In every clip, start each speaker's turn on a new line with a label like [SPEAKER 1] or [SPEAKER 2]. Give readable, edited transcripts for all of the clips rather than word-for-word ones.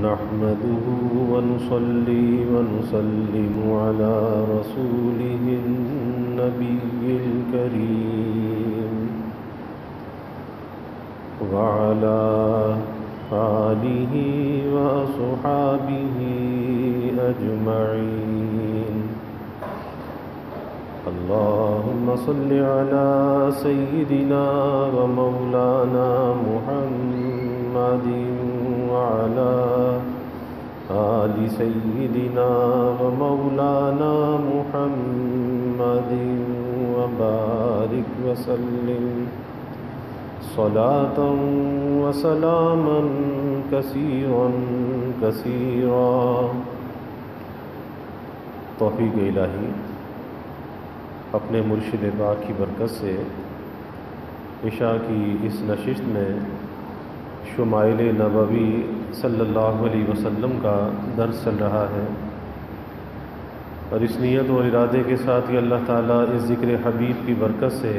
[SPEAKER 1] نحمده ونصلي ونسلم على رسوله النبي الكريم وعلى آله وأصحابه أجمعين. اللهم صل على سيدنا ومولانا محمد وعلى آل سيدنا ومولانا محمد وبارك وسلم صلاة وسلاما كثيرا كثيرا. توفیق الہی اپنے مرشد پاک کی برکت سے عشاء کی اس نشست میں شمائل نبوی صلی اللہ علیہ وسلم کا درس چل رہا ہے، اور اس نیت اور ارادے کے ساتھ کہ اللہ تعالیٰ اس ذکر حبیب کی برکت سے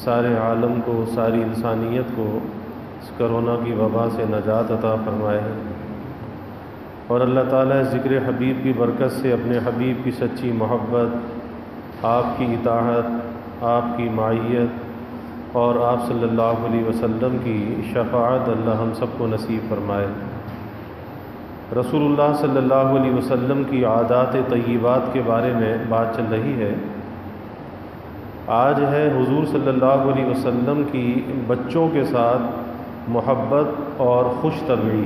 [SPEAKER 1] سارے عالم کو، ساری انسانیت کو اس کرونا کی وبا سے نجات عطا فرمائے، اور اللہ تعالیٰ اس ذکر حبیب کی برکت سے اپنے حبیب کی سچی محبت، آپ کی اطاعت، آپ کی معیت اور آپ صلی اللہ علیہ وسلم کی شفاعت اللہ ہم سب کو نصیب فرمائے. رسول اللہ صلی اللہ علیہ وسلم کی عادات طیبات کے بارے میں بات چل رہی ہے. آج ہے حضور صلی اللہ علیہ وسلم کی بچوں کے ساتھ محبت اور خوش طبعی،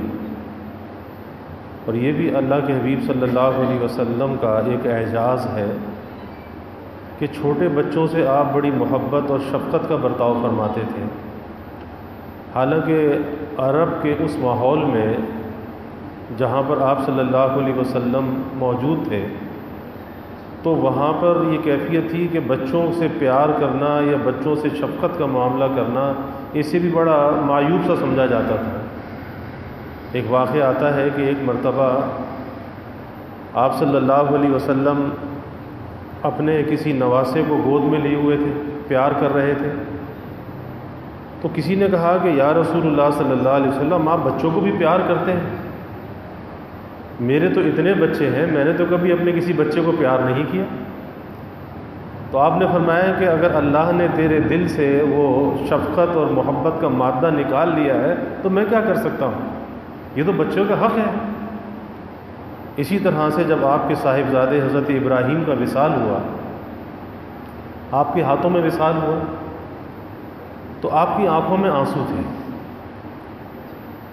[SPEAKER 1] اور یہ بھی اللہ کے حبیب صلی اللہ علیہ وسلم کا ایک اعجاز ہے کہ چھوٹے بچوں سے آپ بڑی محبت اور شفقت کا برتاؤ فرماتے تھے. حالانکہ عرب کے اس ماحول میں جہاں پر آپ صلی اللہ علیہ وسلم موجود تھے، تو وہاں پر یہ کیفیت تھی کہ بچوں سے پیار کرنا یا بچوں سے شفقت کا معاملہ کرنا اسے بھی بڑا معیوب سا سمجھا جاتا تھا. ایک واقعہ آتا ہے کہ ایک مرتبہ آپ صلی اللہ علیہ وسلم اپنے کسی نواسے کو گود میں لیے ہوئے تھے، پیار کر رہے تھے. تو کسی نے کہا کہ یا رسول اللہ صلی اللہ علیہ وسلم، آپ بچوں کو بھی پیار کرتے ہیں؟ میرے تو اتنے بچے ہیں، میں نے تو کبھی اپنے کسی بچے کو پیار نہیں کیا. تو آپ نے فرمایا کہ اگر اللہ نے تیرے دل سے وہ شفقت اور محبت کا مادہ نکال لیا ہے تو میں کیا کر سکتا ہوں، یہ تو بچوں کا حق ہے. اسی طرح سے جب آپ کے صاحبزادے حضرت ابراہیم کا وصال ہوا، آپ کے ہاتھوں میں وصال ہوا، تو آپ کی آنکھوں میں آنسو تھے.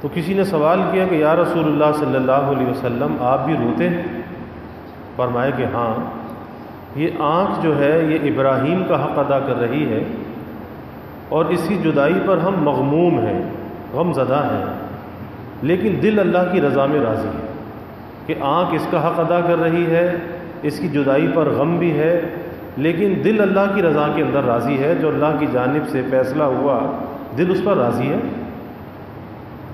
[SPEAKER 1] تو کسی نے سوال کیا کہ یا رسول اللہ صلی اللہ علیہ وسلم، آپ بھی روتے ہیں؟ فرمایا کہ ہاں، یہ آنکھ جو ہے یہ ابراہیم کا حق ادا کر رہی ہے، اور اس کی جدائی پر ہم مغموم ہیں، غم زدہ ہیں، لیکن دل اللہ کی رضا میں راضی ہے کہ آنکھ اس کا حق ادا کر رہی ہے، اس کی جدائی پر غم بھی ہے، لیکن دل اللہ کی رضا کے اندر راضی ہے. جو اللہ کی جانب سے فیصلہ ہوا دل اس پر راضی ہے.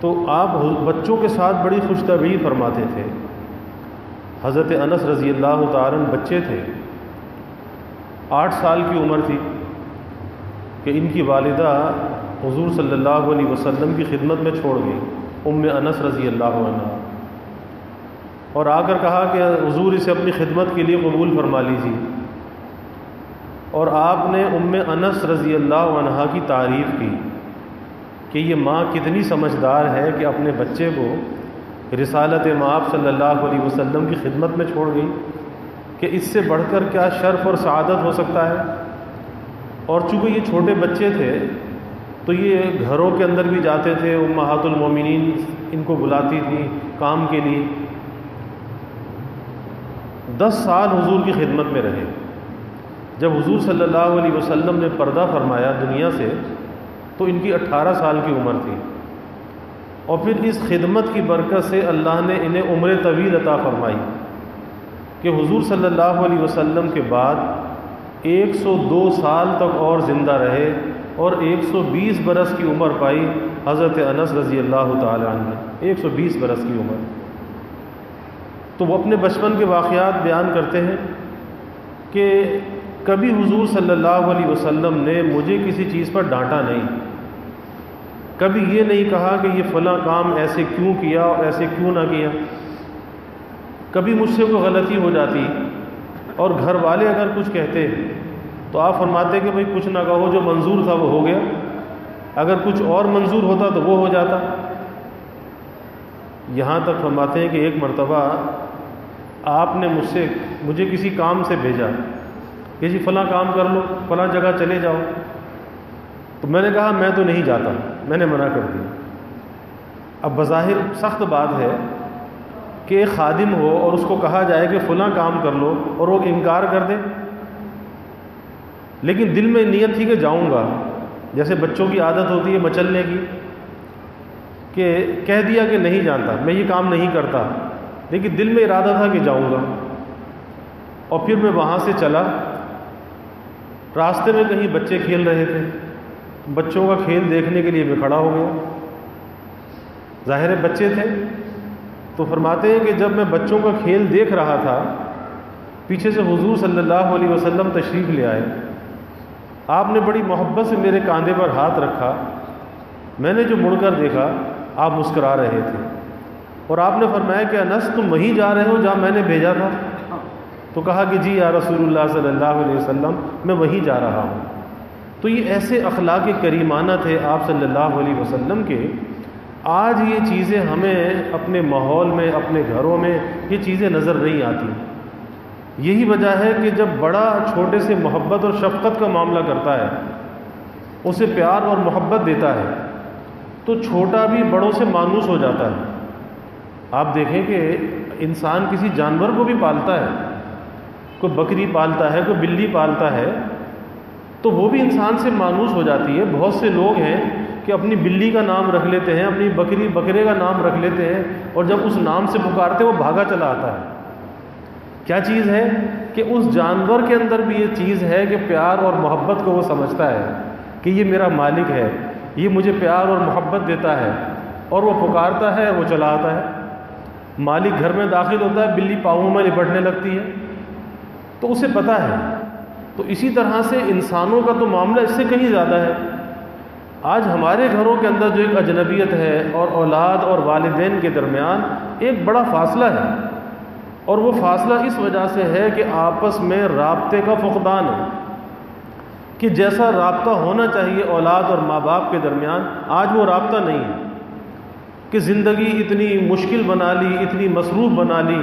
[SPEAKER 1] تو آپ بچوں کے ساتھ بڑی خوش طبعی فرماتے تھے. حضرت انس رضی اللہ تعالی عنہ بچے تھے، 8 سال کی عمر تھی کہ ان کی والدہ حضور صلی اللہ علیہ وسلم کی خدمت میں چھوڑ گئی، انس رضی اللہ عنہ، اور آ کر کہا کہ حضور اسے اپنی خدمت کے لیے قبول فرما لیجیے. اور آپ نے انس رضی اللہ عنہ کی تعریف کی کہ یہ ماں کتنی سمجھدار ہے کہ اپنے بچے کو رسالت مآب صلی اللہ علیہ وسلم کی خدمت میں چھوڑ گئی، کہ اس سے بڑھ کر کیا شرف اور سعادت ہو سکتا ہے. اور چونکہ یہ چھوٹے بچے تھے تو یہ گھروں کے اندر بھی جاتے تھے، امہات المومنین ان کو بلاتی تھیں کام کے لیے. 10 سال حضور کی خدمت میں رہے. جب حضور صلی اللہ علیہ وسلم نے پردہ فرمایا دنیا سے تو ان کی 18 سال کی عمر تھی، اور پھر اس خدمت کی برکت سے اللہ نے انہیں عمر طویل عطا فرمائی کہ حضور صلی اللہ علیہ وسلم کے بعد 102 سال تک اور زندہ رہے، اور 120 برس کی عمر پائی حضرت انس رضی اللہ تعالی عنہ نے. 120 برس کی عمر. تو وہ اپنے بچپن کے واقعات بیان کرتے ہیں کہ کبھی حضور صلی اللہ علیہ وسلم نے مجھے کسی چیز پر ڈانٹا نہیں، کبھی یہ نہیں کہا کہ یہ فلاں کام ایسے کیوں کیا اور ایسے کیوں نہ کیا۔ کبھی مجھ سے کوئی غلطی ہو جاتی اور گھر والے اگر کچھ کہتے تو آپ فرماتے کہ بھئی کچھ نہ کہو، جو منظور تھا وہ ہو گیا، اگر کچھ اور منظور ہوتا تو وہ ہو جاتا۔ یہاں تک فرماتے ہیں کہ ایک مرتبہ آپ نے مجھے کسی کام سے بھیجا کہ جی فلاں کام کر لو، فلاں جگہ چلے جاؤ، تو میں نے کہا میں تو نہیں جاتا، میں نے منع کر دیا۔ اب بظاہر سخت بات ہے کہ ایک خادم ہو اور اس کو کہا جائے کہ فلاں کام کر لو اور وہ انکار کر دے، لیکن دل میں نیت تھی کہ جاؤں گا، جیسے بچوں کی عادت ہوتی ہے مچلنے کی، کہ کہہ دیا کہ نہیں جانتا، میں یہ کام نہیں کرتا، لیکن دل میں ارادہ تھا کہ جاؤں گا۔ اور پھر میں وہاں سے چلا، راستے میں کہیں بچے کھیل رہے تھے، بچوں کا کھیل دیکھنے کے لیے میں کھڑا ہو گیا، ظاہر بچے تھے، تو فرماتے ہیں کہ جب میں بچوں کا کھیل دیکھ رہا تھا، پیچھے سے حضور صلی اللہ علیہ وسلم تشریف لے آئے، آپ نے بڑی محبت سے میرے کاندھے پر ہاتھ رکھا، میں نے جو مڑ کر دیکھا آپ مسکرا رہے تھے، اور آپ نے فرمایا کہ انس تم وہیں جا رہے ہو جہاں میں نے بھیجا تھا؟ تو کہا کہ جی یا رسول اللہ صلی اللہ علیہ وسلم میں وہیں جا رہا ہوں۔ تو یہ ایسے اخلاق کریمانہ تھے آپ صلی اللہ علیہ وسلم کے۔ آج یہ چیزیں ہمیں اپنے ماحول میں، اپنے گھروں میں یہ چیزیں نظر نہیں آتی۔ یہی وجہ ہے کہ جب بڑا چھوٹے سے محبت اور شفقت کا معاملہ کرتا ہے، اسے پیار اور محبت دیتا ہے، تو چھوٹا بھی بڑوں سے مانوس ہو جاتا ہے۔ آپ دیکھیں کہ انسان کسی جانور کو بھی پالتا ہے، کوئی بکری پالتا ہے، کوئی بلی پالتا ہے، تو وہ بھی انسان سے مانوس ہو جاتی ہے۔ بہت سے لوگ ہیں کہ اپنی بلی کا نام رکھ لیتے ہیں، اپنی بکرے کا نام رکھ لیتے ہیں، اور جب اس نام سے پکارتے وہ بھاگا چلا آتا ہے۔ کیا چیز ہے کہ اس جانور کے اندر بھی یہ چیز ہے کہ پیار اور محبت کو وہ سمجھتا ہے کہ یہ میرا مالک ہے، یہ مجھے پیار اور محبت دیتا ہے، اور وہ پکارتا ہے، وہ چلا آتا ہے۔ مالک گھر میں داخل ہوتا ہے، بلی پاؤں میں لپٹنے لگتی ہے، تو اسے پتہ ہے۔ تو اسی طرح سے انسانوں کا تو معاملہ اس سے کہیں زیادہ ہے۔ آج ہمارے گھروں کے اندر جو ایک اجنبیت ہے، اور اولاد اور والدین کے درمیان ایک بڑا فاصلہ ہے، اور وہ فاصلہ اس وجہ سے ہے کہ آپس میں رابطے کا فقدان ہے، کہ جیسا رابطہ ہونا چاہیے اولاد اور ماں باپ کے درمیان، آج وہ رابطہ نہیں ہے، کہ زندگی اتنی مشکل بنا لی، اتنی مصروف بنا لی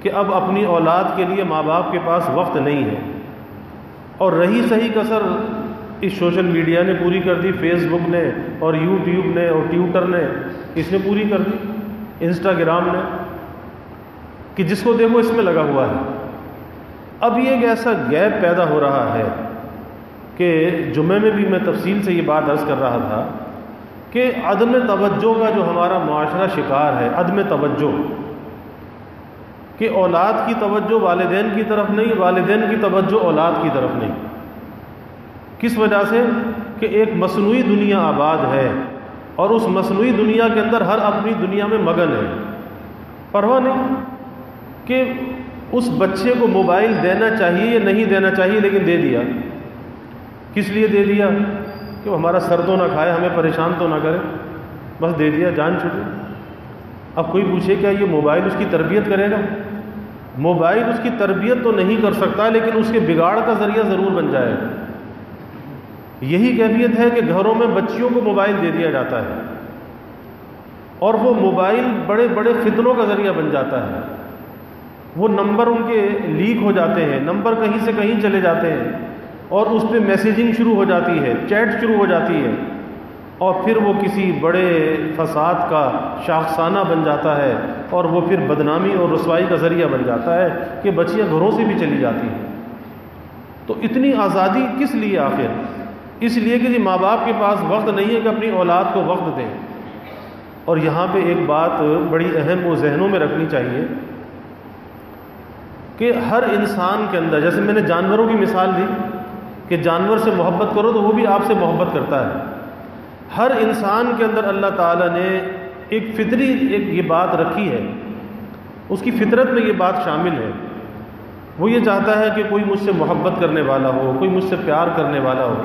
[SPEAKER 1] کہ اب اپنی اولاد کے لیے ماں باپ کے پاس وقت نہیں ہے۔ اور رہی صحیح کسر اس سوشل میڈیا نے پوری کر دی، فیس بک نے اور یوٹیوب نے اور ٹویٹر نے، اس نے پوری کر دی، انسٹاگرام نے، کہ جس کو دیکھو اس میں لگا ہوا ہے۔ اب یہ ایک ایسا گیپ پیدا ہو رہا ہے کہ جمعے میں بھی میں تفصیل سے یہ بات عرض کر رہا تھا کہ عدم توجہ کا جو ہمارا معاشرہ شکار ہے، عدم توجہ، کہ اولاد کی توجہ والدین کی طرف نہیں، والدین کی توجہ اولاد کی طرف نہیں۔ کس وجہ سے؟ کہ ایک مصنوعی دنیا آباد ہے، اور اس مصنوعی دنیا کے اندر ہر اپنی دنیا میں مگن ہے، پرواہ نہیں کہ اس بچے کو موبائل دینا چاہیے یا نہیں دینا چاہیے، لیکن دے دیا۔ کس لیے دے دیا؟ کہ وہ ہمارا سر تو نہ کھائے، ہمیں پریشان تو نہ کرے، بس دے دیا، جان چھوٹی۔ اب کوئی پوچھے کیا یہ موبائل اس کی تربیت کرے گا؟ موبائل اس کی تربیت تو نہیں کر سکتا، لیکن اس کے بگاڑ کا ذریعہ ضرور بن جائے گا۔ یہی کیفیت ہے کہ گھروں میں بچیوں کو موبائل دے دیا جاتا ہے، اور وہ موبائل بڑے بڑے فتنوں کا ذریعہ بن جاتا ہے۔ وہ نمبر ان کے لیک ہو جاتے ہیں، نمبر کہیں سے کہیں چلے جاتے ہیں، اور اس پہ میسیجنگ شروع ہو جاتی ہے، چیٹ شروع ہو جاتی ہے، اور پھر وہ کسی بڑے فساد کا شاخسانہ بن جاتا ہے، اور وہ پھر بدنامی اور رسوائی کا ذریعہ بن جاتا ہے کہ بچیاں گھروں سے بھی چلی جاتی ہیں۔ تو اتنی آزادی کس لیے آخر؟ اس لیے کہ ماں باپ کے پاس وقت نہیں ہے کہ اپنی اولاد کو وقت دیں۔ اور یہاں پہ ایک بات بڑی اہم وہ ذہنوں میں رکھنی چاہیے کہ ہر انسان کے اندر، جیسے میں نے جانوروں کی مثال دی کہ جانور سے محبت کرو تو وہ بھی آپ سے محبت کرتا ہے، ہر انسان کے اندر اللہ تعالیٰ نے ایک فطری یہ بات رکھی ہے، اس کی فطرت میں یہ بات شامل ہے۔ وہ یہ چاہتا ہے کہ کوئی مجھ سے محبت کرنے والا ہو، کوئی مجھ سے پیار کرنے والا ہو،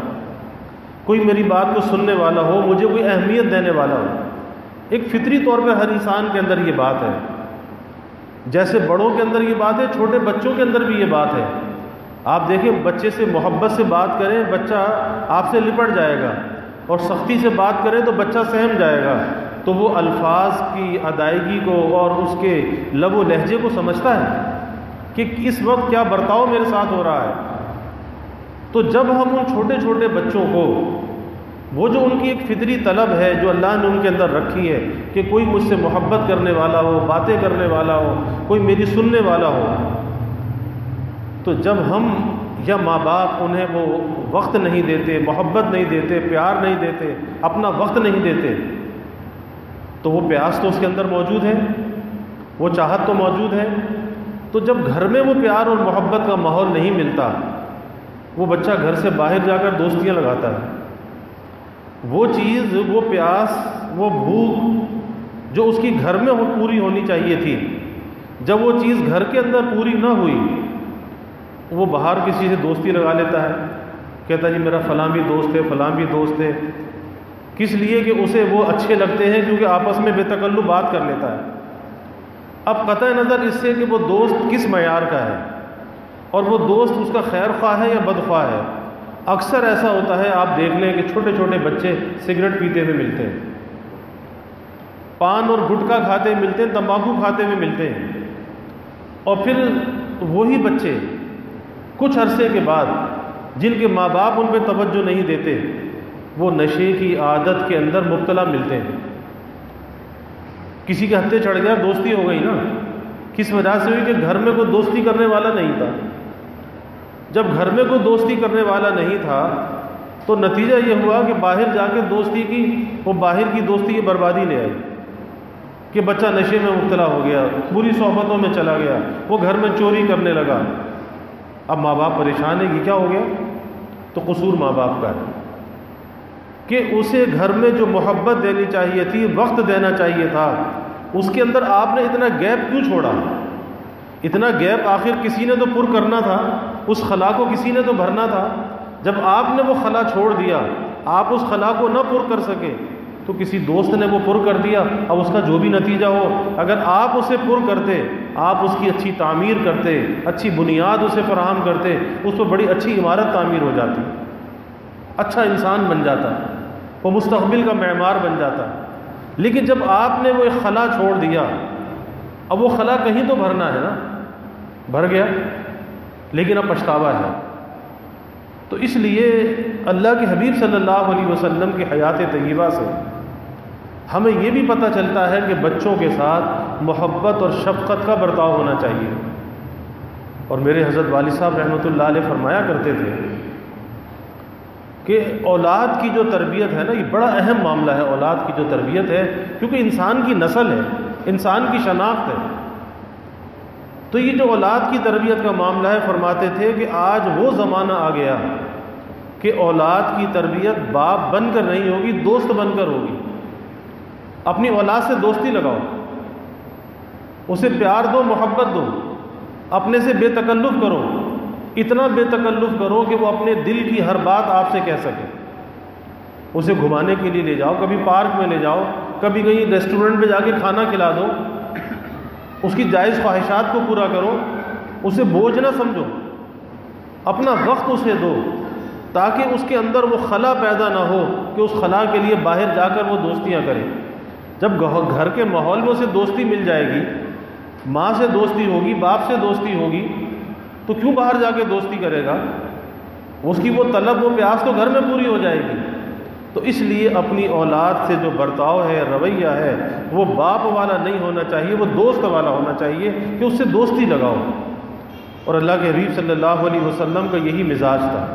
[SPEAKER 1] کوئی میری بات کو سننے والا ہو، مجھے کوئی اہمیت دینے والا ہو۔ ایک فطری طور پہ ہر انسان کے اندر یہ بات ہے، جیسے بڑوں کے اندر یہ بات ہے، چھوٹے بچوں کے اندر بھی یہ بات ہے۔ آپ دیکھیں بچے سے محبت سے بات کریں، بچہ آپ سے لپٹ جائے گا، اور سختی سے بات کریں تو بچہ سہم جائے گا، تو وہ الفاظ کی ادائیگی کو اور اس کے لب و لہجے کو سمجھتا ہے کہ اس وقت کیا برتاؤ میرے ساتھ ہو رہا ہے۔ تو جب ہم ان چھوٹے چھوٹے بچوں کو وہ جو ان کی ایک فطری طلب ہے جو اللہ نے ان کے اندر رکھی ہے کہ کوئی مجھ سے محبت کرنے والا ہو، باتیں کرنے والا ہو، کوئی میری سننے والا ہو، تو جب ہم یا ماں باپ انہیں وہ وقت نہیں دیتے، محبت نہیں دیتے، پیار نہیں دیتے، اپنا وقت نہیں دیتے، تو وہ پیاس تو اس کے اندر موجود ہے، وہ چاہت تو موجود ہے۔ تو جب گھر میں وہ پیار اور محبت کا ماحول نہیں ملتا، وہ بچہ گھر سے باہر جا کر دوستیاں لگاتا ہے۔ وہ چیز، وہ پیاس، وہ بھوک جو اس کی گھر میں پوری ہونی چاہیے تھی، جب وہ چیز گھر کے اندر پوری نہ ہوئی، وہ باہر کسی سے دوستی لگا لیتا ہے، کہتا جی میرا فلاں بھی دوست ہے، فلاں بھی دوست ہے، کس لیے کہ اسے وہ اچھے لگتے ہیں کیونکہ آپس میں بے تکلف بات کر لیتا ہے۔ اب قطع نظر اس سے کہ وہ دوست کس معیار کا ہے اور وہ دوست اس کا خیر خواہ ہے یا بدخواہ ہے۔ اکثر ایسا ہوتا ہے، آپ دیکھ لیں کہ چھوٹے چھوٹے بچے سگریٹ پیتے ہوئے ملتے ہیں، پان اور گٹکا کھاتے ہوئے ملتے ہیں، تمباکو کھاتے ہوئے ملتے ہیں، اور پھر وہی بچے کچھ عرصے کے بعد جن کے ماں باپ ان پہ توجہ نہیں دیتے، وہ نشے کی عادت کے اندر مبتلا ملتے ہیں۔ کسی کے ہتھے چڑھ گیا، دوستی ہو گئی نا، کس وجہ سے ہوئی کہ گھر میں کوئی دوستی کرنے والا نہیں تھا۔ جب گھر میں کوئی دوستی کرنے والا نہیں تھا تو نتیجہ یہ ہوا کہ باہر جا کے دوستی کی، وہ باہر کی دوستی کی بربادی لے آئی کہ بچہ نشے میں مبتلا ہو گیا، بری صحبتوں میں چلا گیا، وہ گھر میں چوری کرنے لگا۔ اب ماں باپ پریشان ہے کہ کیا ہو گیا؟ تو قصور ماں باپ کا ہے کہ اسے گھر میں جو محبت دینی چاہیے تھی، وقت دینا چاہیے تھا، اس کے اندر آپ نے اتنا گیپ کیوں چھوڑا؟ اتنا گیپ آخر کسی نے تو پر کرنا تھا، اس خلا کو کسی نے تو بھرنا تھا۔ جب آپ نے وہ خلا چھوڑ دیا، آپ اس خلا کو نہ پر کر سکے تو کسی دوست نے وہ پر کر دیا۔ اب اس کا جو بھی نتیجہ ہو، اگر آپ اسے پر کرتے، آپ اس کی اچھی تعمیر کرتے، اچھی بنیاد اسے فراہم کرتے، اس پر بڑی اچھی عمارت تعمیر ہو جاتی، اچھا انسان بن جاتا، وہ مستقبل کا معمار بن جاتا۔ لیکن جب آپ نے وہ ایک خلا چھوڑ دیا، اب وہ خلا کہیں تو بھرنا ہے نا، بھر گیا لیکن اب پچھتاوا ہے۔ تو اس لیے اللہ کے حبیب صلی اللہ علیہ وسلم کی حیات طیبہ سے ہمیں یہ بھی پتہ چلتا ہے کہ بچوں کے ساتھ محبت اور شفقت کا برتاؤ ہونا چاہیے۔ اور میرے حضرت والد صاحب رحمۃ اللہ علیہ فرمایا کرتے تھے کہ اولاد کی جو تربیت ہے نا، یہ بڑا اہم معاملہ ہے۔ اولاد کی جو تربیت ہے، کیونکہ انسان کی نسل ہے، انسان کی شناخت ہے، تو یہ جو اولاد کی تربیت کا معاملہ ہے، فرماتے تھے کہ آج وہ زمانہ آ گیا کہ اولاد کی تربیت باپ بن کر نہیں ہوگی، دوست بن کر ہوگی۔ اپنی اولاد سے دوستی لگاؤ، اسے پیار دو، محبت دو، اپنے سے بے تکلف کرو، اتنا بے تکلف کرو کہ وہ اپنے دل کی ہر بات آپ سے کہہ سکے۔ اسے گھمانے کے لیے لے جاؤ، کبھی پارک میں لے جاؤ، کبھی کہیں ریسٹورنٹ میں جا کے کھانا کھلا دو، اس کی جائز خواہشات کو پورا کرو، اسے بوجھ نہ سمجھو، اپنا وقت اسے دو تاکہ اس کے اندر وہ خلا پیدا نہ ہو کہ اس خلا کے لیے باہر جا کر وہ دوستیاں کرے۔ جب گھر کے ماحول میں اسے دوستی مل جائے گی، ماں سے دوستی ہوگی، باپ سے دوستی ہوگی، تو کیوں باہر جا کے دوستی کرے گا؟ اس کی وہ طلب، وہ پیاس تو گھر میں پوری ہو جائے گی۔ تو اس لیے اپنی اولاد سے جو برتاؤ ہے، رویہ ہے، وہ باپ والا نہیں ہونا چاہیے، وہ دوست والا ہونا چاہیے کہ اس سے دوستی لگاؤ۔ اور اللہ کے حبیب صلی اللہ علیہ وسلم کا یہی مزاج تھا۔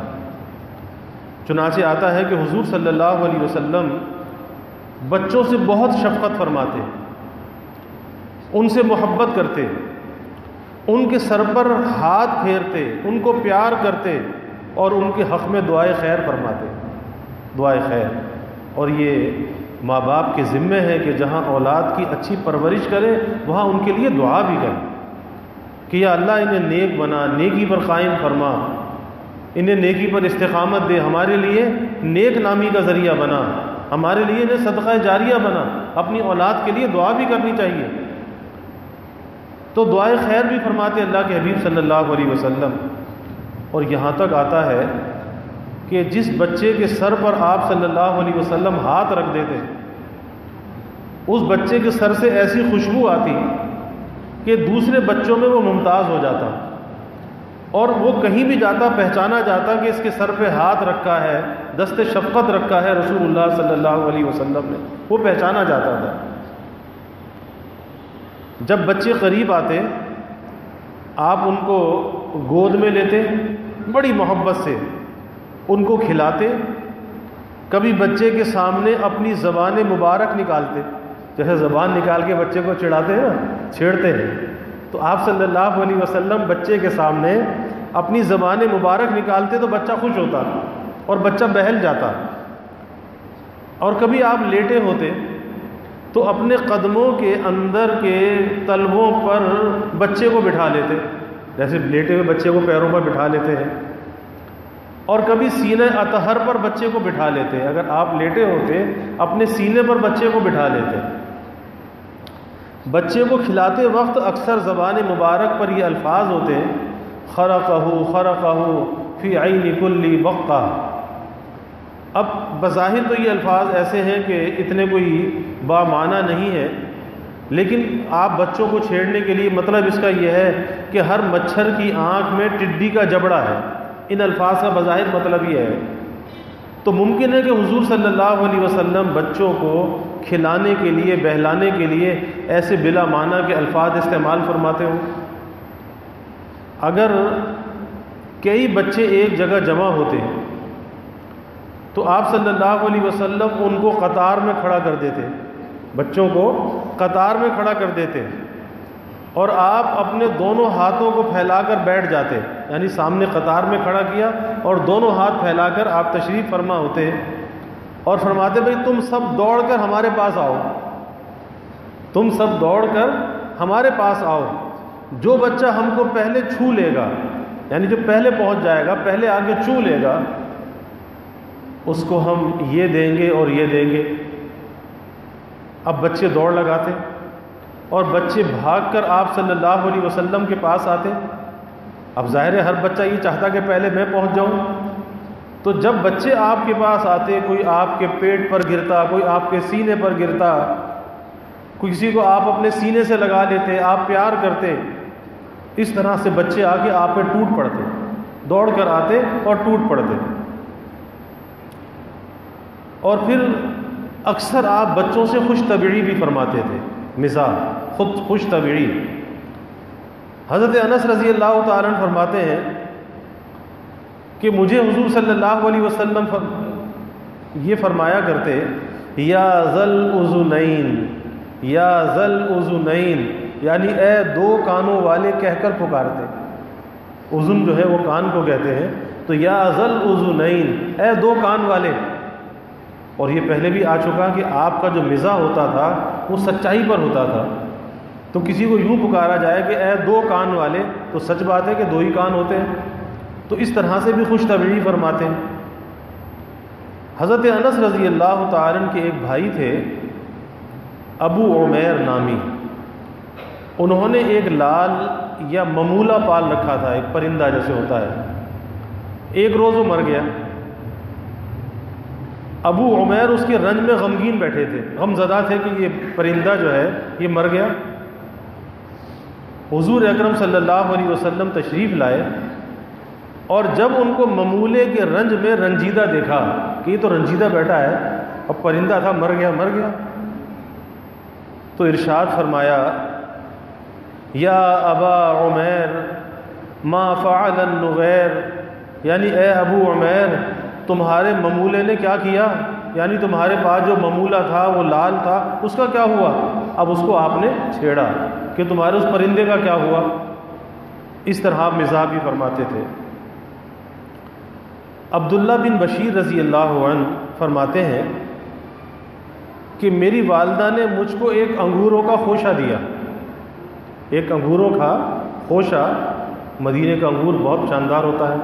[SPEAKER 1] چنانچہ آتا ہے کہ حضور صلی اللہ علیہ وسلم بچوں سے بہت شفقت فرماتے، ان سے محبت کرتے، ان کے سر پر ہاتھ پھیرتے، ان کو پیار کرتے اور ان کے حق میں دعائے خیر فرماتے، دعائے خیر۔ اور یہ ماں باپ کے ذمے ہے کہ جہاں اولاد کی اچھی پرورش کرے وہاں ان کے لیے دعا بھی کرے کہ یا اللہ انہیں نیک بنا، نیکی پر قائم فرما۔ انہیں نیکی پر استقامت دے، ہمارے لیے نیک نامی کا ذریعہ بنا، ہمارے لیے انہیں صدقہ جاریہ بنا۔ اپنی اولاد کے لیے دعا بھی کرنی چاہیے۔ تو دعائے خیر بھی فرماتے اللہ کے حبیب صلی اللہ علیہ وسلم۔ اور یہاں تک آتا ہے کہ جس بچے کے سر پر آپ صلی اللہ علیہ وسلم ہاتھ رکھ دیتے، اس بچے کے سر سے ایسی خوشبو آتی کہ دوسرے بچوں میں وہ ممتاز ہو جاتا، اور وہ کہیں بھی جاتا پہچانا جاتا کہ اس کے سر پہ ہاتھ رکھا ہے، دست شفقت رکھا ہے رسول اللہ صلی اللہ علیہ وسلم نے، وہ پہچانا جاتا تھا۔ جب بچے قریب آتے آپ ان کو گود میں لیتے، بڑی محبت سے ان کو کھلاتے، کبھی بچے کے سامنے اپنی زبان مبارک نکالتے، جیسے زبان نکال کے بچے کو چڑھاتے ہیں نا، چھیڑتے ہیں، تو آپ صلی اللہ علیہ وسلم بچے کے سامنے اپنی زبان مبارک نکالتے تو بچہ خوش ہوتا اور بچہ بہل جاتا۔ اور کبھی آپ لیٹے ہوتے تو اپنے قدموں کے اندر کے تلووں پر بچے کو بٹھا لیتے، جیسے لیٹے ہوئے بچے کو پیروں پر بٹھا لیتے ہیں، اور کبھی سینہ اطہر پر بچے کو بٹھا لیتے، اگر آپ لیٹے ہوتے اپنے سینے پر بچے کو بٹھا لیتے۔ بچے کو کھلاتے وقت اکثر زبان مبارک پر یہ الفاظ ہوتے ہیں، خرقہ خرقہ فی عین کل بقہ۔ اب بظاہر تو یہ الفاظ ایسے ہیں کہ اتنے کوئی بامعنی نہیں ہے، لیکن آپ بچوں کو چھیڑنے کے لیے مطلب اس کا یہ ہے کہ ہر مچھر کی آنکھ میں ٹڈی کا جبڑا ہے، ان الفاظ کا بظاہر مطلب یہ ہے۔ تو ممکن ہے کہ حضور صلی اللہ علیہ وسلم بچوں کو کھلانے کے لیے، بہلانے کے لیے ایسے بلا معنی کے الفاظ استعمال فرماتے ہوں۔ اگر کئی بچے ایک جگہ جمع ہوتے ہیں تو آپ صلی اللہ علیہ وسلم ان کو قطار میں کھڑا کر دیتے، بچوں کو قطار میں کھڑا کر دیتے، اور آپ اپنے دونوں ہاتھوں کو پھیلا کر بیٹھ جاتے، یعنی سامنے قطار میں کھڑا کیا اور دونوں ہاتھ پھیلا کر آپ تشریف فرما ہوتے اور فرماتے بھئی تم سب دوڑ کر ہمارے پاس آؤ، تم سب دوڑ کر ہمارے پاس آؤ، جو بچہ ہم کو پہلے چھو لے گا، یعنی جو پہلے پہنچ جائے گا، پہلے آگے چھو لے گا، اس کو ہم یہ دیں گے اور یہ دیں گے۔ اب بچے دوڑ لگاتے اور بچے بھاگ کر آپ صلی اللہ علیہ وسلم کے پاس آتے۔ اب ظاہر ہے ہر بچہ یہ چاہتا کہ پہلے میں پہنچ جاؤں، تو جب بچے آپ کے پاس آتے، کوئی آپ کے پیٹ پر گرتا، کوئی آپ کے سینے پر گرتا، کسی کو آپ اپنے سینے سے لگا لیتے، آپ پیار کرتے، اس طرح سے بچے آ کے آپ پہ ٹوٹ پڑتے، دوڑ کر آتے اور ٹوٹ پڑتے۔ اور پھر اکثر آپ بچوں سے خوش طبعی بھی فرماتے تھے، مزاح، خود خوش طبعی۔ حضرت انس رضی اللہ تعالیٰ عنہ فرماتے ہیں کہ مجھے حضور صلی اللہ علیہ وسلم یہ فرمایا کرتے، یا ذل اذنین، یا ذل اذنین، یعنی اے دو کانوں والے کہہ کر پکارتے۔ اذن جو ہے وہ کان کو کہتے ہیں، تو یا ذل اذنین، اے دو کان والے۔ اور یہ پہلے بھی آ چکا کہ آپ کا جو مزاح ہوتا تھا وہ سچائی پر ہوتا تھا، تو کسی کو یوں پکارا جائے کہ اے دو کان والے، تو سچ بات ہے کہ دو ہی کان ہوتے ہیں، تو اس طرح سے بھی خوش طبعی فرماتے ہیں۔ حضرت انس رضی اللہ تعالیٰ عنہ کے ایک بھائی تھے ابو عمیر نامی، انہوں نے ایک لال یا ممولہ پال رکھا تھا، ایک پرندہ جیسے ہوتا ہے۔ ایک روز وہ مر گیا، ابو عمیر اس کے رنج میں غمگین بیٹھے تھے، غم زدہ تھے کہ یہ پرندہ جو ہے یہ مر گیا۔ حضور اکرم صلی اللہ علیہ وسلم تشریف لائے، اور جب ان کو ممولے کے رنج میں رنجیدہ دیکھا کہ یہ تو رنجیدہ بیٹھا ہے، اب پرندہ تھا، مر گیا مر گیا، تو ارشاد فرمایا، یا ابا عمیر ما فعل النغیر، یعنی اے ابو عمیر تمہارے ممولے نے کیا کیا، یعنی تمہارے پاس جو ممولہ تھا وہ لال تھا، اس کا کیا ہوا؟ اب اس کو آپ نے چھیڑا کہ تمہارے اس پرندے کا کیا ہوا؟ اس طرح مزاح بھی فرماتے تھے۔ عبداللہ بن بشیر رضی اللہ عنہ فرماتے ہیں کہ میری والدہ نے مجھ کو ایک انگوروں کا خوشہ دیا، ایک انگوروں کا خوشہ، مدینے کا انگور بہت شاندار ہوتا ہے،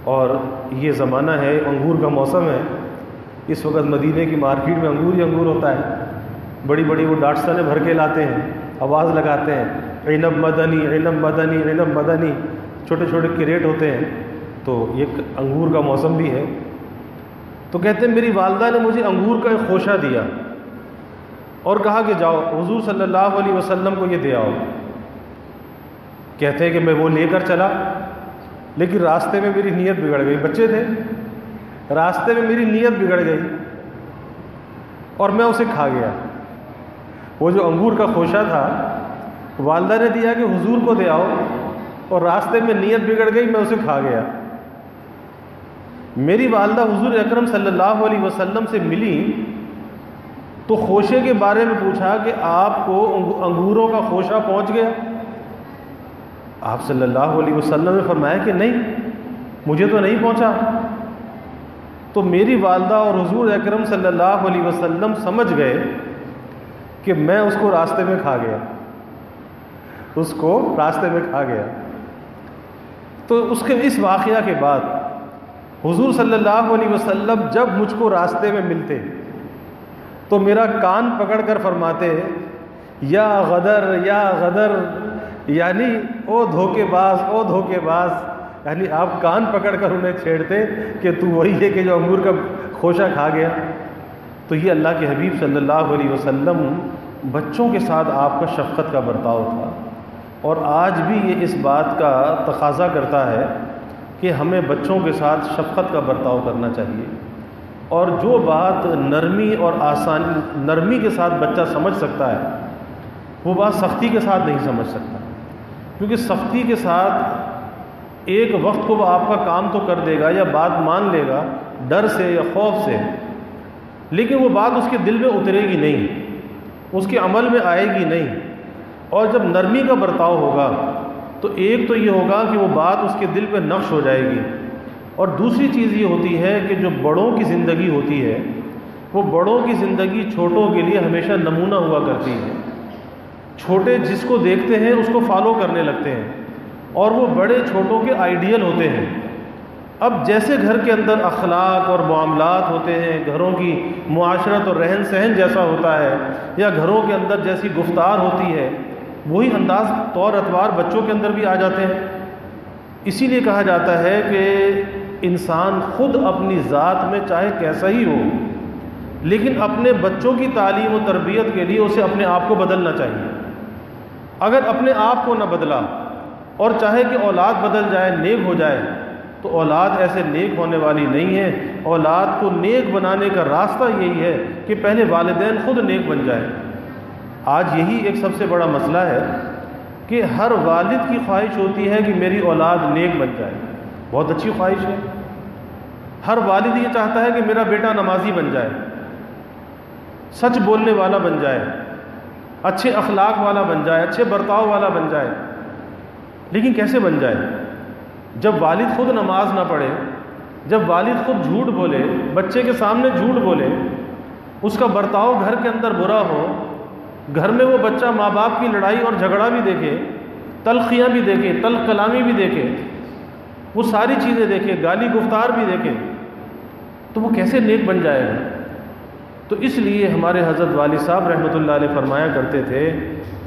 [SPEAKER 1] اور یہ زمانہ ہے، انگور کا موسم ہے، اس وقت مدینے کی مارکیٹ میں انگور ہی انگور ہوتا ہے، بڑی بڑی وہ ڈاٹسنیں بھر کے لاتے ہیں، آواز لگاتے ہیں عنب مدنی عنب مدنی عنب مدنی، چھوٹے چھوٹے کریٹ ہوتے ہیں، تو یہ انگور کا موسم بھی ہے۔ تو کہتے ہیں میری والدہ نے مجھے انگور کا ایک خوشہ دیا اور کہا کہ جاؤ حضور صلی اللہ علیہ وسلم کو یہ دے آؤ۔ کہتے ہیں کہ میں وہ لے کر چلا، لیکن راستے میں میری نیت بگڑ گئی، بچے تھے، راستے میں میری نیت بگڑ گئی اور میں اسے کھا گیا۔ وہ جو انگور کا خوشہ تھا والدہ نے دیا کہ حضور کو دے آؤ، اور راستے میں نیت بگڑ گئی، میں اسے کھا گیا۔ میری والدہ حضور اکرم صلی اللہ علیہ وسلم سے ملی تو خوشے کے بارے میں پوچھا کہ آپ کو انگوروں کا خوشہ پہنچ گیا؟ آپ صلی اللہ علیہ وسلم نے فرمایا کہ نہیں، مجھے تو نہیں پہنچا۔ تو میری والدہ اور حضور اکرم صلی اللہ علیہ وسلم سمجھ گئے کہ میں اس کو راستے میں کھا گیا، اس کو راستے میں کھا گیا۔ تو اس واقعہ کے بعد حضور صلی اللہ علیہ وسلم جب مجھ کو راستے میں ملتے تو میرا کان پکڑ کر فرماتے یا غدر یا غدر، یعنی او دھوکے باز او دھوکے باز، یعنی آپ کان پکڑ کر انہیں چھیڑتے کہ تو وہی ہے کہ جو انگور کا خوشہ کھا گیا۔ تو یہ اللہ کے حبیب صلی اللہ علیہ وسلم بچوں کے ساتھ آپ کا شفقت کا برتاؤ تھا، اور آج بھی یہ اس بات کا تقاضا کرتا ہے کہ ہمیں بچوں کے ساتھ شفقت کا برتاؤ کرنا چاہیے، اور جو بات نرمی اور آسانی نرمی کے ساتھ بچہ سمجھ سکتا ہے وہ بات سختی کے ساتھ نہیں سمجھ سکتا، کیونکہ سختی کے ساتھ ایک وقت کو وہ آپ کا کام تو کر دے گا یا بات مان لے گا ڈر سے یا خوف سے، لیکن وہ بات اس کے دل میں اترے گی نہیں، اس کے عمل میں آئے گی نہیں۔ اور جب نرمی کا برتاؤ ہوگا تو ایک تو یہ ہوگا کہ وہ بات اس کے دل پہ نقش ہو جائے گی، اور دوسری چیز یہ ہوتی ہے کہ جو بڑوں کی زندگی ہوتی ہے وہ بڑوں کی زندگی چھوٹوں کے لیے ہمیشہ نمونہ ہوا کرتی ہے، چھوٹے جس کو دیکھتے ہیں اس کو فالو کرنے لگتے ہیں، اور وہ بڑے چھوٹوں کے آئیڈیل ہوتے ہیں۔ اب جیسے گھر کے اندر اخلاق اور معاملات ہوتے ہیں، گھروں کی معاشرت اور رہن سہن جیسا ہوتا ہے، یا گھروں کے اندر جیسی گفتار ہوتی ہے، وہی انداز طور اتوار بچوں کے اندر بھی آ جاتے ہیں۔ اسی لیے کہا جاتا ہے کہ انسان خود اپنی ذات میں چاہے کیسا ہی ہو، لیکن اپنے بچوں کی تعلیم و تربیت کے لیے اسے اپنے آپ کو بدلنا چاہیے۔ اگر اپنے آپ کو نہ بدلا اور چاہے کہ اولاد بدل جائے، نیک ہو جائے، تو اولاد ایسے نیک ہونے والی نہیں ہے۔ اولاد کو نیک بنانے کا راستہ یہی ہے کہ پہلے والدین خود نیک بن جائیں۔ آج یہی ایک سب سے بڑا مسئلہ ہے کہ ہر والد کی خواہش ہوتی ہے کہ میری اولاد نیک بن جائے، بہت اچھی خواہش ہے۔ ہر والد یہ چاہتا ہے کہ میرا بیٹا نمازی بن جائے، سچ بولنے والا بن جائے، اچھے اخلاق والا بن جائے، اچھے برتاؤ والا بن جائے، لیکن کیسے بن جائے؟ جب والد خود نماز نہ پڑھے، جب والد خود جھوٹ بولے، بچے کے سامنے جھوٹ بولے، اس کا برتاؤ گھر کے اندر برا ہو، گھر میں وہ بچہ ماں باپ کی لڑائی اور جھگڑا بھی دیکھے، تلخیاں بھی دیکھے، تلخ کلامی بھی دیکھے، وہ ساری چیزیں دیکھے، گالی گفتار بھی دیکھے، تو وہ کیسے نیک بن جائے گا؟ تو اس لیے ہمارے حضرت والد صاحب رحمۃ اللہ علیہ فرمایا کرتے تھے،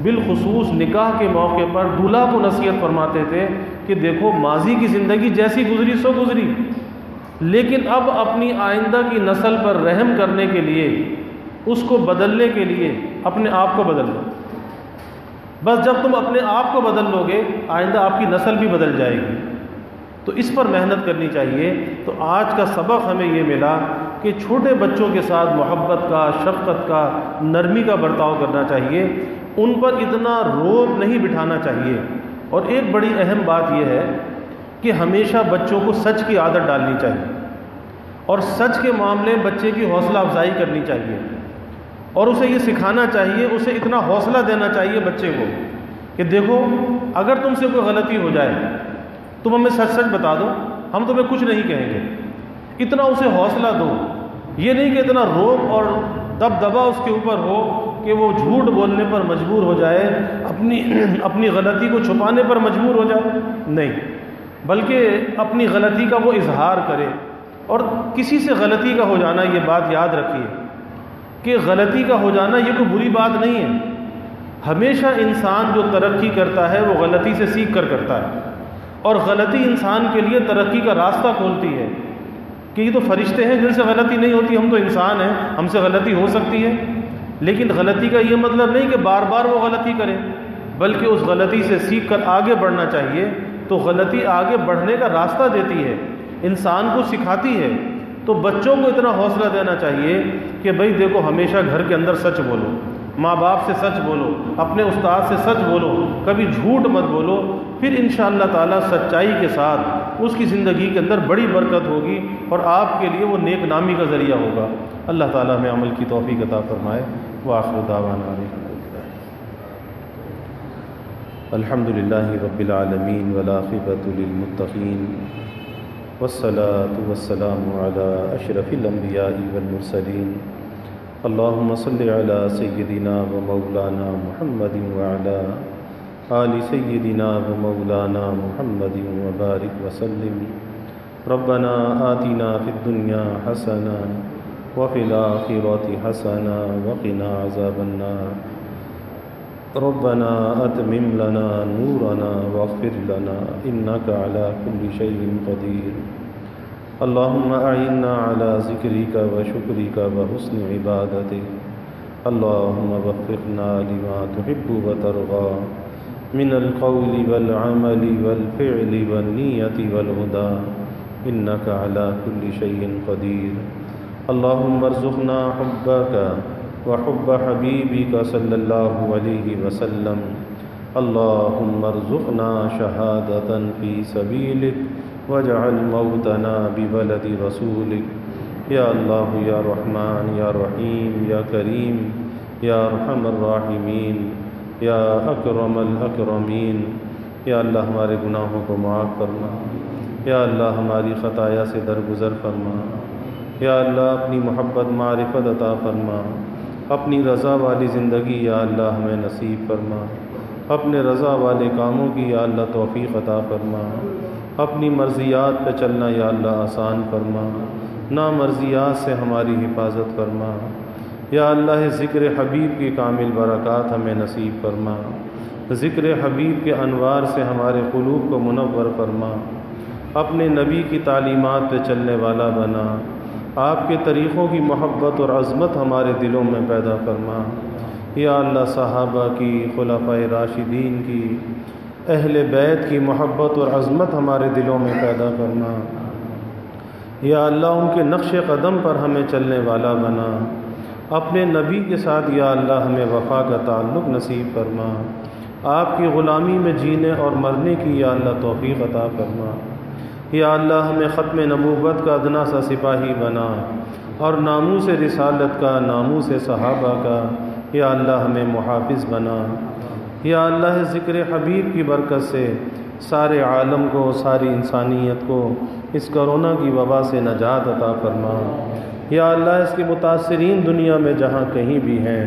[SPEAKER 1] بالخصوص نکاح کے موقع پر دولہا کو نصیحت فرماتے تھے کہ دیکھو ماضی کی زندگی جیسی گزری سو گزری، لیکن اب اپنی آئندہ کی نسل پر رحم کرنے کے لیے، اس کو بدلنے کے لیے اپنے آپ کو بدل لو۔ بس جب تم اپنے آپ کو بدل لو گے، آئندہ آپ کی نسل بھی بدل جائے گی۔ تو اس پر محنت کرنی چاہیے۔ تو آج کا سبق ہمیں یہ ملا کہ چھوٹے بچوں کے ساتھ محبت کا، شفقت کا، نرمی کا برتاؤ کرنا چاہیے، ان پر اتنا روب نہیں بٹھانا چاہیے۔ اور ایک بڑی اہم بات یہ ہے کہ ہمیشہ بچوں کو سچ کی عادت ڈالنی چاہیے، اور سچ کے معاملے بچے کی حوصلہ افزائی کرنی چاہیے، اور اسے یہ سکھانا چاہیے، اسے اتنا حوصلہ دینا چاہیے بچے کو کہ دیکھو اگر تم سے کوئی غلطی ہو جائے تم ہمیں سچ سچ بتا دو، ہم تمہیں کچھ نہیں کہیں گے۔ اتنا اسے حوصلہ دو، یہ نہیں کہ اتنا روب اور دبدبا اس کے اوپر ہو کہ وہ جھوٹ بولنے پر مجبور ہو جائے، اپنی غلطی کو چھپانے پر مجبور ہو جائے۔ نہیں، بلکہ اپنی غلطی کا وہ اظہار کرے۔ اور کسی سے غلطی کا ہو جانا، یہ بات یاد رکھیے کہ غلطی کا ہو جانا یہ کوئی بری بات نہیں ہے۔ ہمیشہ انسان جو ترقی کرتا ہے وہ غلطی سے سیکھ کر کرتا ہے، اور غلطی انسان کے لیے ترقی کا راستہ کھولتی ہے، کہ یہ تو فرشتے ہیں جن سے غلطی نہیں ہوتی، ہم تو انسان ہیں، ہم سے غلطی ہو سکتی ہے۔ لیکن غلطی کا یہ مطلب نہیں کہ بار بار وہ غلطی کرے، بلکہ اس غلطی سے سیکھ کر آگے بڑھنا چاہیے۔ تو غلطی آگے بڑھنے کا راستہ دیتی ہے، انسان کو سکھاتی ہے۔ تو بچوں کو اتنا حوصلہ دینا چاہیے کہ بھئی دیکھو، ہمیشہ گھر کے اندر سچ بولو، ماں باپ سے سچ بولو، اپنے استاد سے سچ بولو، کبھی جھوٹ مت بولو، پھر انشاءاللہ تعالیٰ سچائی کے ساتھ اس کی زندگی کے اندر بڑی برکت ہوگی، اور آپ کے لیے وہ نیک نامی کا ذریعہ ہوگا۔ اللہ تعالیٰ ہمیں عمل کی توفیق عطا فرمائے۔ وآخر دعوانا الحمد للہ رب العالمین والعاقبۃ للمتقین والصلاة والسلام علی اشرف الانبیاء والمرسلین اللہم صل علی سیدنا و مولانا محمد وعلی آل سیدنا و مولانا محمد وبارک وسلم۔ ربنا آتنا فی الدنیا حسنہ وفی الآخرۃ حسنہ وقنا عذاب النار۔ ربنا اتمم لنا نورنا واغفر لنا انك على كل شيء قدير۔ اللهم اعنا على ذكرك وشكرك وحسن عبادتك۔ اللهم وفقنا لما تحب وترضى من القول والعمل والفعل والنية والهدى انك على كل شيء قدير۔ اللهم ارزقنا حبك وحب حبيبك صلى الله عليه وسلم۔ اللهم ارزقنا شهادة في سبيلك واجعل موتنا ببلد رسولك۔ یا اللہ یا رحمن یا رحیم یا کریم یا ارحم الراحمین یا اکرم الاکرمین۔ یا اللہ ہمارے گناہوں کو معاف فرما، یا اللہ ہماری خطایا سے درگزر فرما، یا اللہ اپنی محبت معرفت عطا فرما، اپنی رضا والی زندگی یا اللہ ہمیں نصیب فرما، اپنے رضا والے کاموں کی یا اللہ توفیق عطا فرما، اپنی مرضیات پہ چلنا یا اللہ آسان فرما، نامرضیات سے ہماری حفاظت فرما، یا اللہ ذکر حبیب کی کامل برکات ہمیں نصیب فرما، ذکر حبیب کے انوار سے ہمارے قلوب کو منور فرما، اپنے نبی کی تعلیمات پہ چلنے والا بنا، آپ کے طریقوں کی محبت اور عظمت ہمارے دلوں میں پیدا فرما۔ یا اللہ صحابہ کی، خلفائے راشدین کی، اہل بیت کی محبت اور عظمت ہمارے دلوں میں پیدا فرما۔ یا اللہ ان کے نقش قدم پر ہمیں چلنے والا بنا، اپنے نبی کے ساتھ یا اللہ ہمیں وفا کا تعلق نصیب فرما، آپ کی غلامی میں جینے اور مرنے کی یا اللہ توفیق عطا فرما۔ یا اللہ ہمیں ختم نبوت کا ادنا سا سپاہی بنا، اور ناموس رسالت کا، ناموس صحابہ کا یا اللہ ہمیں محافظ بنا۔ یا اللہ ذکر حبیب کی برکت سے سارے عالم کو، ساری انسانیت کو اس کرونا کی وبا سے نجات عطا فرما۔ یا اللہ اس کے متاثرین دنیا میں جہاں کہیں بھی ہیں،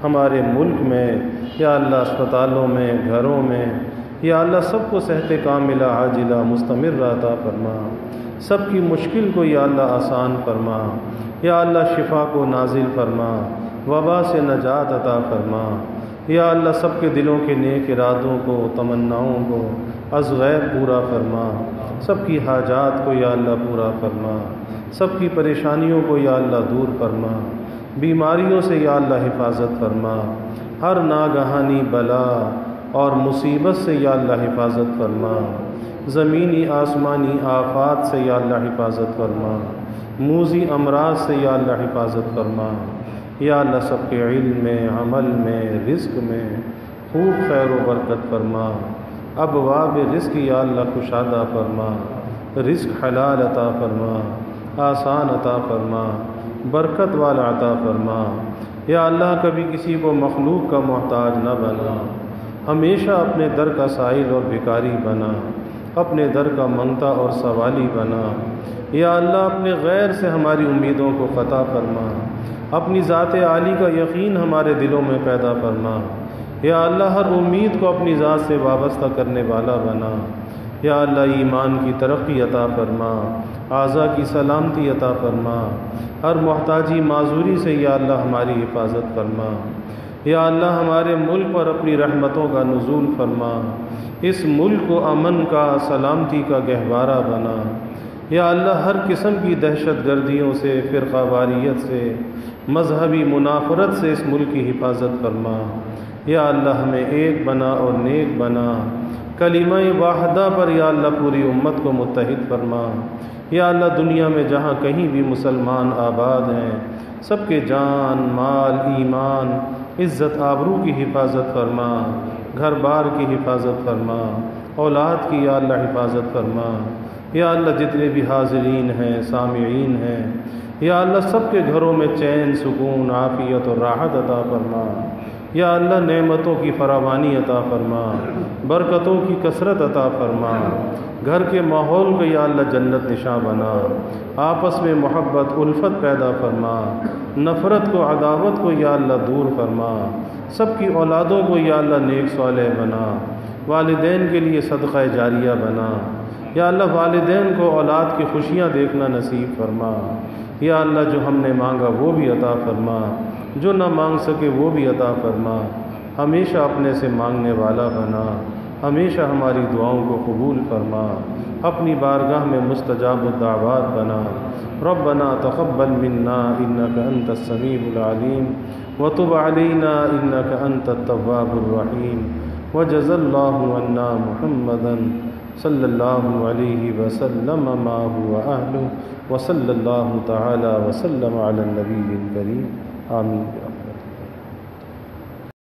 [SPEAKER 1] ہمارے ملک میں یا اللہ اسپتالوں میں، گھروں میں، یا اللہ سب کو صحت کاملہ عاجلہ مستمر عطا فرما، سب کی مشکل کو یا اللہ آسان فرما، یا اللہ شفا کو نازل فرما، وبا سے نجات عطا فرما۔ یا اللہ سب کے دلوں کے نیک ارادوں کو، تمناؤں کو از غیب پورا فرما، سب کی حاجات کو یا اللہ پورا فرما، سب کی پریشانیوں کو یا اللہ دور فرما، بیماریوں سے یا اللہ حفاظت فرما، ہر ناگہانی بلا اور مصیبت سے یا اللہ حفاظت فرما، زمینی آسمانی آفات سے یا اللہ حفاظت فرما، موذی امراض سے یا اللہ حفاظت فرما۔ یا اللہ سب کے علم میں، عمل میں، رزق میں خوب خیر و برکت فرما، ابواب رزق یا اللہ کشادہ فرما، رزق حلال عطا فرما، آسان عطا فرما، برکت والا عطا فرما۔ یا اللہ کبھی کسی کو مخلوق کا محتاج نہ بنا، ہمیشہ اپنے در کا سائل اور بھکاری بنا، اپنے در کا منگتا اور سوالی بنا۔ یا اللہ اپنے غیر سے ہماری امیدوں کو قطع فرما، اپنی ذات عالی کا یقین ہمارے دلوں میں پیدا فرما۔ یا اللہ ہر امید کو اپنی ذات سے وابستہ کرنے والا بنا۔ یا اللہ ایمان کی ترقی عطا فرما، اعضاء کی سلامتی عطا فرما، ہر محتاجی معذوری سے یا اللہ ہماری حفاظت فرما۔ یا اللہ ہمارے ملک پر اپنی رحمتوں کا نزول فرما، اس ملک کو امن کا، سلامتی کا گہوارہ بنا۔ یا اللہ ہر قسم کی دہشت گردیوں سے، فرقہ واریت سے، مذہبی منافرت سے اس ملک کی حفاظت فرما۔ یا اللہ ہمیں ایک بنا اور نیک بنا، کلمہ واحدہ پر یا اللہ پوری امت کو متحد فرما۔ یا اللہ دنیا میں جہاں کہیں بھی مسلمان آباد ہیں، سب کے جان، مال، ایمان، عزت، آبرو کی حفاظت فرما، گھر بار کی حفاظت فرما، اولاد کی یا اللہ حفاظت فرما۔ یا اللہ جتنے بھی حاضرین ہیں، سامعین ہیں، یا اللہ سب کے گھروں میں چین، سکون، عافیت اور راحت عطا فرما۔ یا اللہ نعمتوں کی فراوانی عطا فرما، برکتوں کی کثرت عطا فرما، گھر کے ماحول کو یا اللہ جنت نشاں بنا، آپس میں محبت، الفت پیدا فرما، نفرت کو، عداوت کو یا اللہ دور فرما، سب کی اولادوں کو یا اللہ نیک صالح بنا، والدین کے لیے صدقہ جاریہ بنا۔ یا اللہ والدین کو اولاد کی خوشیاں دیکھنا نصیب فرما۔ یا اللہ جو ہم نے مانگا وہ بھی عطا فرما، جو نہ مانگ سکے وہ بھی عطا فرما۔ ہمیشہ اپنے سے مانگنے والا بنا، ہمیشہ ہماری دعاؤں کو قبول فرما، اپنی بارگاہ میں مستجاب الدعوات بنا۔ ربنا تقبل منا انک انت السمیع العلیم وتب علینا انک انت التواب الرحیم وجزا اللہ عنا محمدا صلی اللہ علیہ وسلم ما هو اہلہ وصلی اللہ تعالی وسلم علی النبی الکریم آمین۔